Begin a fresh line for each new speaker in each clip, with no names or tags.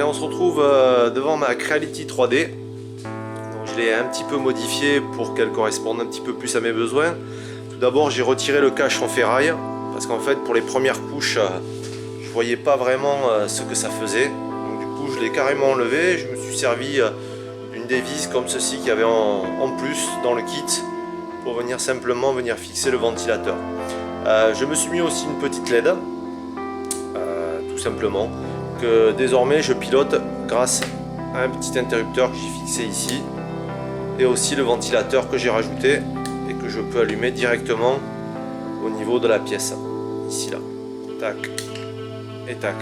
on se retrouve devant ma Creality 3D. Donc, je l'ai un petit peu modifiée pour qu'elle corresponde un petit peu plus à mes besoins. Tout d'abord, j'ai retiré le cache en ferraille parce qu'en fait, pour les premières couches, je voyais pas vraiment ce que ça faisait. Donc, du coup, je l'ai carrément enlevé. Je me suis servi d'une des vis comme ceci qu'il y avait en plus dans le kit pour venir simplement fixer le ventilateur. Je me suis mis aussi une petite LED, tout simplement, que désormais je pilote grâce à un petit interrupteur que j'ai fixé ici et aussi le ventilateur que j'ai rajouté et que je peux allumer directement au niveau de la pièce, ici là, tac et tac.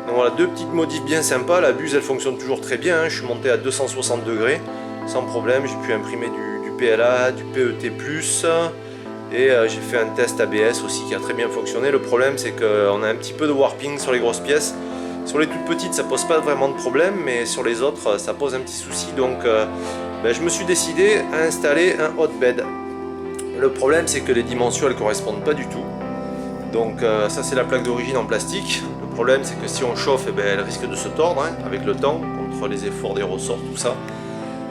Donc voilà, deux petites modifs bien sympas. La buse elle fonctionne toujours très bien, hein. Je suis monté à 260 degrés sans problème. J'ai pu imprimer du PLA, du PET+, et j'ai fait un test ABS aussi qui a très bien fonctionné. Le problème c'est qu'on a un petit peu de warping sur les grosses pièces. Sur les toutes petites ça pose pas vraiment de problème, mais sur les autres ça pose un petit souci. Donc je me suis décidé à installer un hotbed. Le problème c'est que les dimensions elles correspondent pas du tout. Donc ça c'est la plaque d'origine en plastique. Le problème c'est que si on chauffe, elle risque de se tordre hein, avec le temps, contre les efforts des ressorts, tout ça.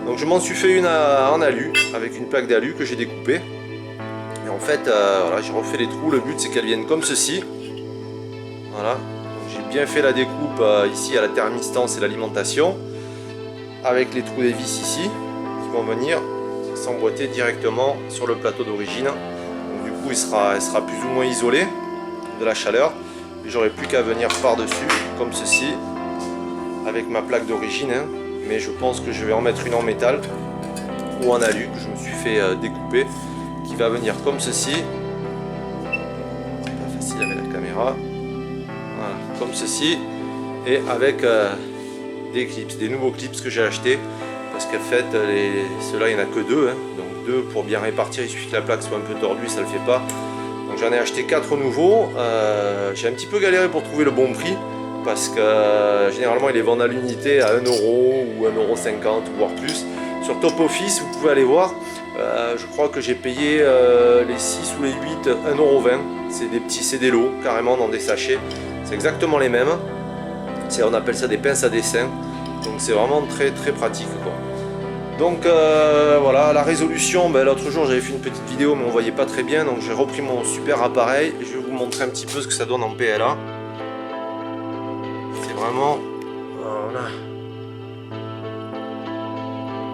Donc je m'en suis fait une en alu, avec une plaque d'alu que j'ai découpée. Et en fait, voilà, j'ai refait les trous. Le but c'est qu'elles viennent comme ceci. Voilà. J'ai bien fait la découpe ici à la thermistance et l'alimentation. Avec les trous des vis ici, qui vont venir s'emboîter directement sur le plateau d'origine. Donc du coup il sera plus ou moins isolé de la chaleur. J'aurai plus qu'à venir par-dessus, comme ceci, avec ma plaque d'origine. Hein. Mais je pense que je vais en mettre une en métal ou en alu, que je me suis fait découper, qui va venir comme ceci. C'est pas facile avec la caméra. Voilà, comme ceci. Et avec des clips, des nouveaux clips que j'ai achetés. Parce qu'en fait, ceux-là, il n'y en a que deux. Hein. Donc deux pour bien répartir, il suffit que la plaque soit un peu tordue, ça ne le fait pas. Donc j'en ai acheté 4 nouveaux. J'ai un petit peu galéré pour trouver le bon prix. Parce que généralement, ils les vendent à l'unité à 1€ ou 1,50€ voire plus. Sur Top Office, vous pouvez aller voir. Je crois que j'ai payé les 6 ou les 8, 1,20€. C'est des petits, c'est des lots, carrément dans des sachets. C'est exactement les mêmes. On appelle ça des pinces à dessin. Donc c'est vraiment très très pratique quoi. Donc voilà, la résolution, l'autre jour j'avais fait une petite vidéo mais on voyait pas très bien, donc j'ai repris mon super appareil et je vais vous montrer un petit peu ce que ça donne en PLA. C'est vraiment, voilà,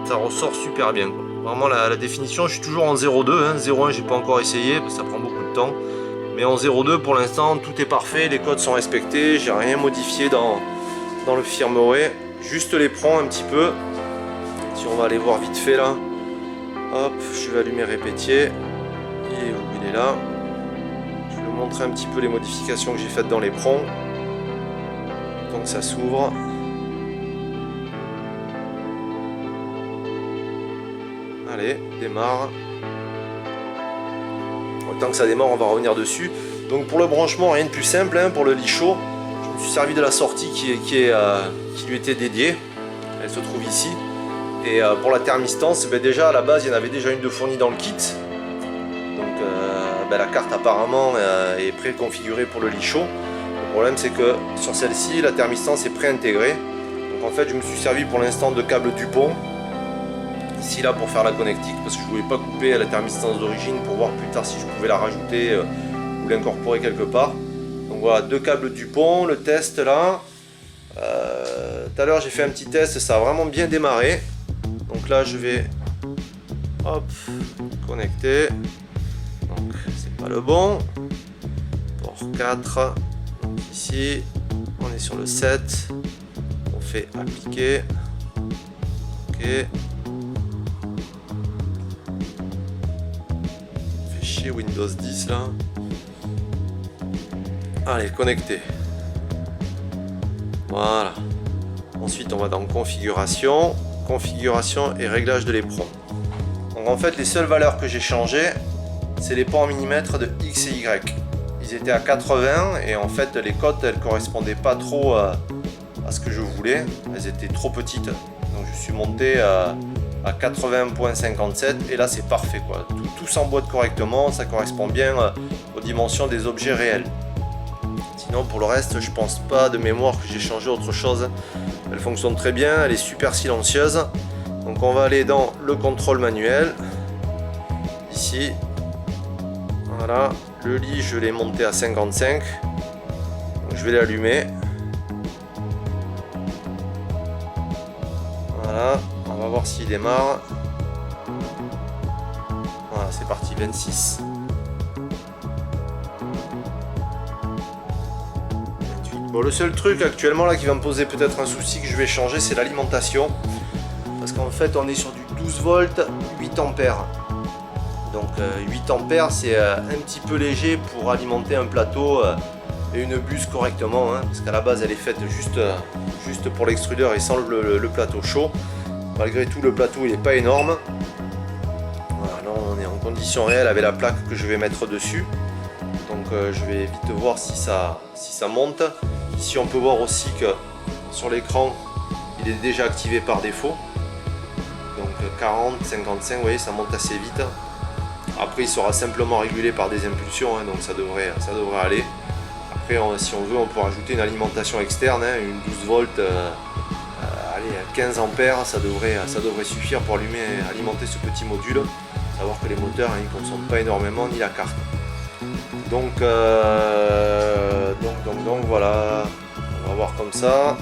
ça ressort super bien quoi. Vraiment la définition, je suis toujours en 0.2, hein. 0.1 j'ai pas encore essayé parce que ça prend beaucoup de temps, mais en 0.2 pour l'instant tout est parfait, les codes sont respectés, j'ai rien modifié dans le firmware, juste l'éperon un petit peu. Si on va aller voir vite fait là, hop, je vais allumer répétier, il est où? Il est là. Je vais vous montrer un petit peu les modifications que j'ai faites dans l'éperon. Donc ça s'ouvre. Allez, démarre. Autant que ça démarre, on va revenir dessus. Donc pour le branchement, rien de plus simple, hein, pour le lit chaud. Je me suis servi de la sortie qui lui était dédiée. Elle se trouve ici. Et pour la thermistance, déjà à la base il y en avait déjà une de fournie dans le kit. Donc la carte apparemment est préconfigurée pour le lit chaud. Le problème c'est que sur celle-ci la thermistance est préintégrée. Donc en fait je me suis servi pour l'instant de câble Dupont. Ici là pour faire la connectique parce que je ne voulais pas couper la thermistance d'origine pour voir plus tard si je pouvais la rajouter ou l'incorporer quelque part. Donc voilà, deux câbles Dupont, le test là. Tout à l'heure j'ai fait un petit test, ça a vraiment bien démarré. Donc là je vais hop connecter. Donc c'est pas le bon. Port 4. Donc ici on est sur le 7. On fait appliquer. Ok. On fait chier Windows 10 là. Allez, connecter. Voilà. Ensuite on va dans configuration et réglage de l'éperon. Donc en fait les seules valeurs que j'ai changées c'est les pans en millimètres de X et Y. Ils étaient à 80 et en fait les cotes elles correspondaient pas trop à ce que je voulais, elles étaient trop petites, donc je suis monté à 80.57 et là c'est parfait quoi. Tout s'emboîte correctement, ça correspond bien aux dimensions des objets réels. Sinon pour le reste je pense pas de mémoire que j'ai changé autre chose Elle fonctionne très bien, elle est super silencieuse. Donc on va aller dans le contrôle manuel. Ici. Voilà. Le lit, je l'ai monté à 55. Donc je vais l'allumer. Voilà. On va voir s'il démarre. Voilà, c'est parti, 26. 28. Bon, le seul truc actuellement là qui va me poser peut-être un souci que je vais changer, c'est l'alimentation. Parce qu'en fait, on est sur du 12 volts, 8 ampères. Donc 8 ampères, c'est un petit peu léger pour alimenter un plateau et une buse correctement. Hein, parce qu'à la base, elle est faite juste pour l'extrudeur et sans le plateau chaud. Malgré tout, le plateau il n'est pas énorme. Voilà, là, on est en condition réelle avec la plaque que je vais mettre dessus. Donc je vais vite voir si ça monte. Ici, on peut voir aussi que sur l'écran, il est déjà activé par défaut. Donc 40, 55, vous voyez, ça monte assez vite. Après, il sera simplement régulé par des impulsions, hein, donc ça devrait aller. Après, si on veut, on peut rajouter une alimentation externe, hein, une 12 volts, allez, 15 ampères, ça devrait suffire pour alimenter ce petit module. Savoir que les moteurs, hein, ils ne consomment pas énormément, ni la carte. Donc voilà, on va voir comme ça.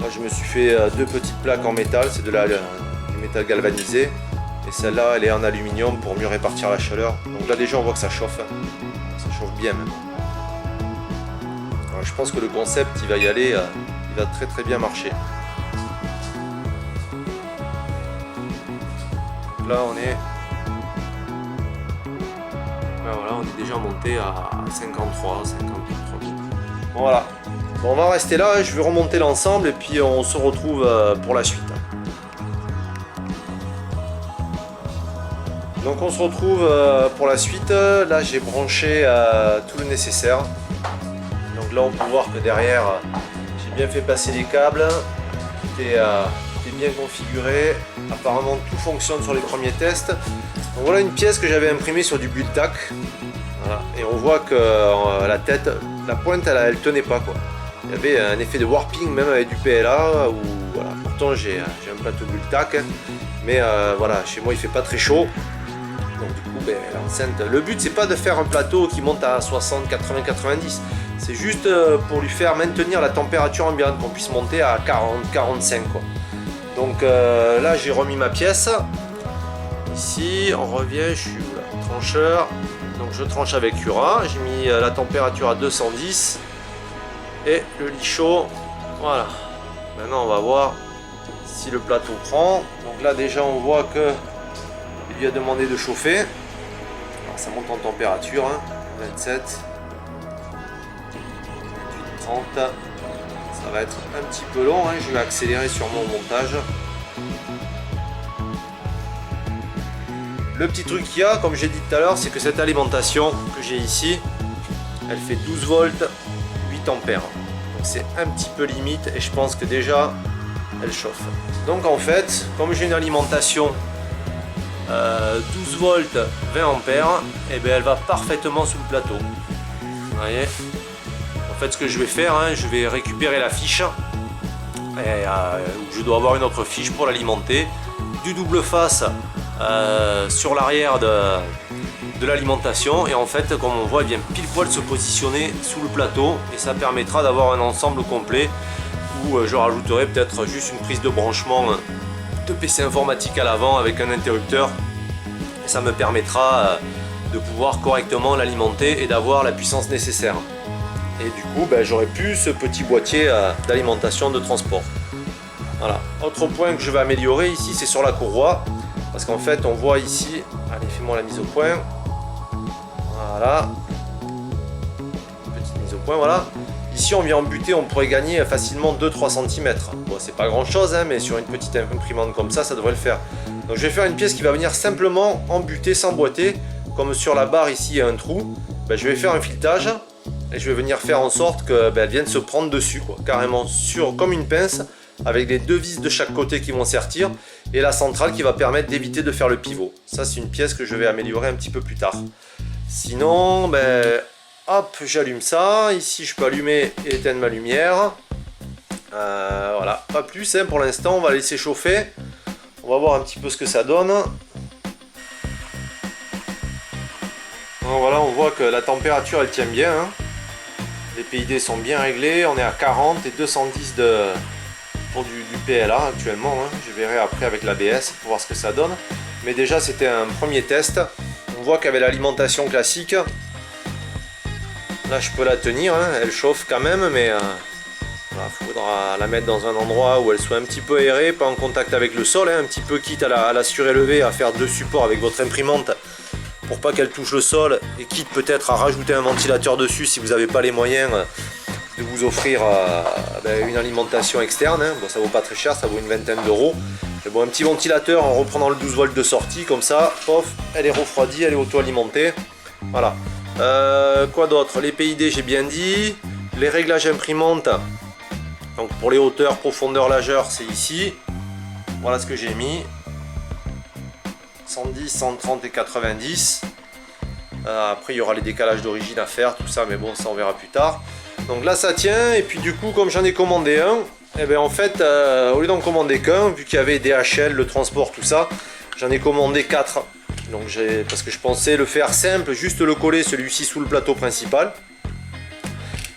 Là, je me suis fait deux petites plaques en métal, c'est du métal galvanisé. Et celle-là, elle est en aluminium pour mieux répartir la chaleur. Donc là, déjà, on voit que ça chauffe. Ça chauffe bien même. Alors, je pense que le concept, il va y aller, il va très très bien marcher. Donc là, on est déjà monté à 53 minutes. Bon, voilà. Bon, on va rester là, je vais remonter l'ensemble et puis on se retrouve pour la suite. Donc on se retrouve pour la suite. Là j'ai branché tout le nécessaire. Donc là on peut voir que derrière j'ai bien fait passer les câbles. Tout est bien configuré. Apparemment tout fonctionne sur les premiers tests. Donc voilà une pièce que j'avais imprimée sur du Bultac. Voilà. Et on voit que la pointe elle tenait pas quoi. Il y avait un effet de warping même avec du PLA. Voilà. Pourtant j'ai un plateau Bultac. Mais voilà, chez moi il fait pas très chaud. Donc du coup, l'enceinte, le but c'est pas de faire un plateau qui monte à 60, 80, 90. C'est juste pour lui faire maintenir la température ambiante, qu'on puisse monter à 40, 45 quoi. Donc là j'ai remis ma pièce. Ici on revient, je suis où là, trancheur. Donc je tranche avec Cura. J'ai mis la température à 210. Et le lit chaud. Voilà. Maintenant on va voir si le plateau prend. Donc là déjà on voit que il lui a demandé de chauffer. Alors, ça monte en température, hein. 27, 28, 30. Ça va être un petit peu long, hein. Je vais accélérer sur mon montage. Le petit truc qu'il y a, comme j'ai dit tout à l'heure, c'est que cette alimentation que j'ai ici, elle fait 12 volts, 8 ampères. Donc c'est un petit peu limite et je pense que déjà elle chauffe. Donc en fait, comme j'ai une alimentation 12 volts 20 ampères, et bien elle va parfaitement sous le plateau. Vous voyez, en fait ce que je vais faire, hein, je vais récupérer la fiche et je dois avoir une autre fiche pour l'alimenter, du double face sur l'arrière de l'alimentation, et en fait comme on voit, il vient pile poil se positionner sous le plateau et ça permettra d'avoir un ensemble complet où je rajouterai peut-être juste une prise de branchement de PC informatique à l'avant avec un interrupteur. Et ça me permettra de pouvoir correctement l'alimenter et d'avoir la puissance nécessaire. Et du coup, j'aurai plus ce petit boîtier d'alimentation de transport. Voilà. Autre point que je vais améliorer ici, c'est sur la courroie. Parce qu'en fait, on voit ici... Allez, fais-moi la mise au point. Voilà. Petite mise au point, voilà. Ici, on vient embuter, on pourrait gagner facilement 2-3 cm. Bon, c'est pas grand-chose, hein, mais sur une petite imprimante comme ça devrait le faire. Donc, je vais faire une pièce qui va venir simplement embuter sans boîter. Comme sur la barre, ici, il y a un trou. Je vais faire un filetage et je vais venir faire en sorte qu'elle vienne se prendre dessus, quoi. Carrément, comme une pince, avec les deux vis de chaque côté qui vont sortir et la centrale qui va permettre d'éviter de faire le pivot. Ça, c'est une pièce que je vais améliorer un petit peu plus tard. Sinon, hop, j'allume ça. Ici, je peux allumer et éteindre ma lumière. Voilà, pas plus hein, pour l'instant, on va laisser chauffer. On va voir un petit peu ce que ça donne. Donc voilà, on voit que la température elle tient bien. Hein. Les PID sont bien réglés, on est à 40 et 210 pour du PLA actuellement. Hein. Je verrai après avec l'ABS pour voir ce que ça donne. Mais déjà c'était un premier test. On voit qu'avec l'alimentation classique, là je peux la tenir, hein. Elle chauffe quand même, mais il faudra la mettre dans un endroit où elle soit un petit peu aérée, pas en contact avec le sol, hein. Un petit peu quitte à la surélever, à faire deux supports avec votre imprimante pour pas qu'elle touche le sol, et quitte peut-être à rajouter un ventilateur dessus si vous n'avez pas les moyens de vous offrir une alimentation externe. Hein. Bon, ça vaut pas très cher, ça vaut une vingtaine d'euros. Bon, un petit ventilateur en reprenant le 12 volts de sortie, comme ça, pof, elle est refroidie, elle est auto-alimentée. Voilà. Quoi d'autre? Les PID, j'ai bien dit. Les réglages imprimante. Donc pour les hauteurs, profondeur, largeur, c'est ici. Voilà ce que j'ai mis. 110, 130 et 90. Après il y aura les décalages d'origine à faire, tout ça, mais bon, ça on verra plus tard. Donc là ça tient, et puis du coup comme j'en ai commandé un, et bien en fait au lieu d'en commander qu'un, vu qu'il y avait DHL, le transport, tout ça, j'en ai commandé 4. Donc parce que je pensais le faire simple, juste le coller celui-ci sous le plateau principal.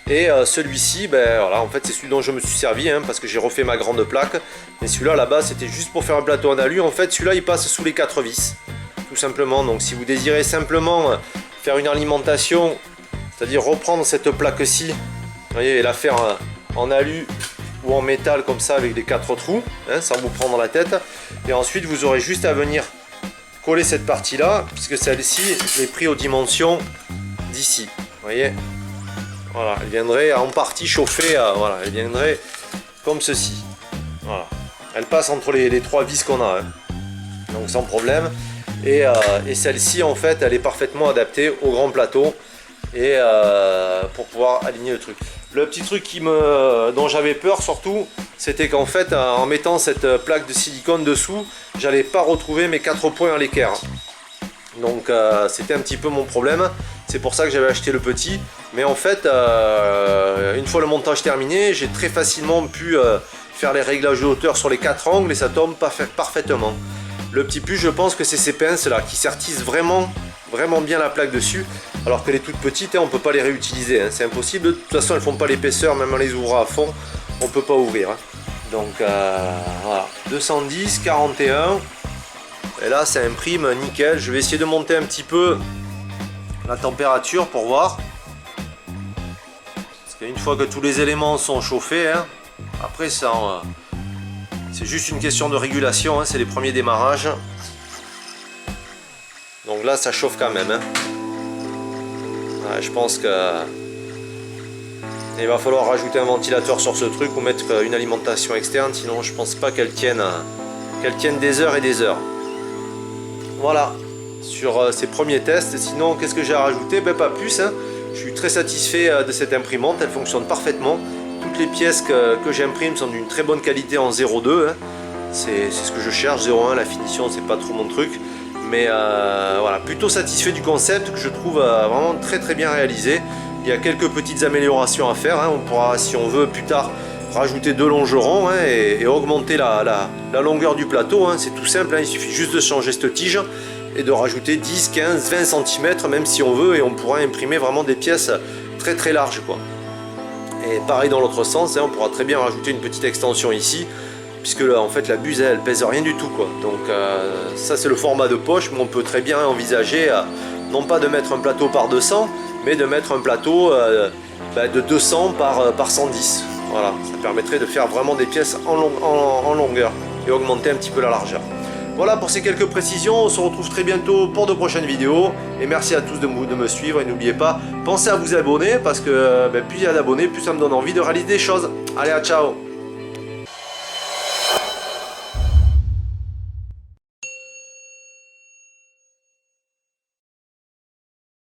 Et celui-ci, ben voilà, en fait c'est celui dont je me suis servi, hein, parce que j'ai refait ma grande plaque. Mais celui-là là-bas c'était juste pour faire un plateau en alu. En fait celui-là il passe sous les 4 vis, tout simplement. Donc si vous désirez simplement faire une alimentation, c'est-à-dire reprendre cette plaque-ci, vous voyez, et la faire en alu ou en métal comme ça avec les 4 trous, hein, sans vous prendre la tête. Et ensuite vous aurez juste à venir coller cette partie-là, puisque celle-ci je l'ai pris aux dimensions d'ici, vous voyez. Voilà, elle viendrait en partie chauffer, voilà, elle viendrait comme ceci. Voilà, elle passe entre les 3 vis qu'on a, hein. Donc sans problème. Et celle-ci en fait, elle est parfaitement adaptée au grand plateau et pour pouvoir aligner le truc. Le petit truc dont j'avais peur surtout, c'était qu'en fait, en mettant cette plaque de silicone dessous, j'allais pas retrouver mes 4 points à l'équerre. Donc c'était un petit peu mon problème. C'est pour ça que j'avais acheté le petit. Mais en fait, une fois le montage terminé, j'ai très facilement pu faire les réglages de hauteur sur les 4 angles et ça tombe parfaitement. Le petit plus, je pense que c'est ces pinces là qui sertissent vraiment bien la plaque dessus. Alors que les toutes petites, hein, on ne peut pas les réutiliser. Hein, c'est impossible. De toute façon, elles font pas l'épaisseur, même en les ouvrant à fond, on peut pas ouvrir. Hein. Donc voilà, 210, 41. Et là, ça imprime nickel. Je vais essayer de monter un petit peu la température pour voir. Parce qu'une fois que tous les éléments sont chauffés, hein, après ça, c'est juste une question de régulation. Hein, c'est les premiers démarrages. Donc là, ça chauffe quand même. Hein. Ouais, je pense que il va falloir rajouter un ventilateur sur ce truc ou mettre une alimentation externe. Sinon, je pense pas qu'elle tienne des heures et des heures. Voilà, sur ces premiers tests. Sinon, qu'est-ce que j'ai à rajouter? Ben, pas plus. Hein. Je suis très satisfait de cette imprimante. Elle fonctionne parfaitement. Toutes les pièces que j'imprime sont d'une très bonne qualité en 0,2. Hein. C'est ce que je cherche. 0,1, la finition, c'est pas trop mon truc. Mais voilà, plutôt satisfait du concept que je trouve vraiment très bien réalisé. Il y a quelques petites améliorations à faire. Hein. On pourra, si on veut, plus tard rajouter 2 longerons, hein, et augmenter la longueur du plateau. Hein. C'est tout simple, hein. Il suffit juste de changer cette tige et de rajouter 10, 15, 20 cm même si on veut, et on pourra imprimer vraiment des pièces très larges, quoi. Et pareil dans l'autre sens, hein, on pourra très bien rajouter une petite extension ici, puisque là, en fait la buse elle pèse rien du tout, quoi. Donc ça c'est le format de poche, mais on peut très bien envisager non pas de mettre un plateau par 200, mais de mettre un plateau de 200 par 110. Voilà, ça permettrait de faire vraiment des pièces en longueur et augmenter un petit peu la largeur. Voilà pour ces quelques précisions, on se retrouve très bientôt pour de prochaines vidéos. Et merci à tous de me suivre, et n'oubliez pas, pensez à vous abonner, parce que plus il y a d'abonnés, plus ça me donne envie de réaliser des choses. Allez, à ciao!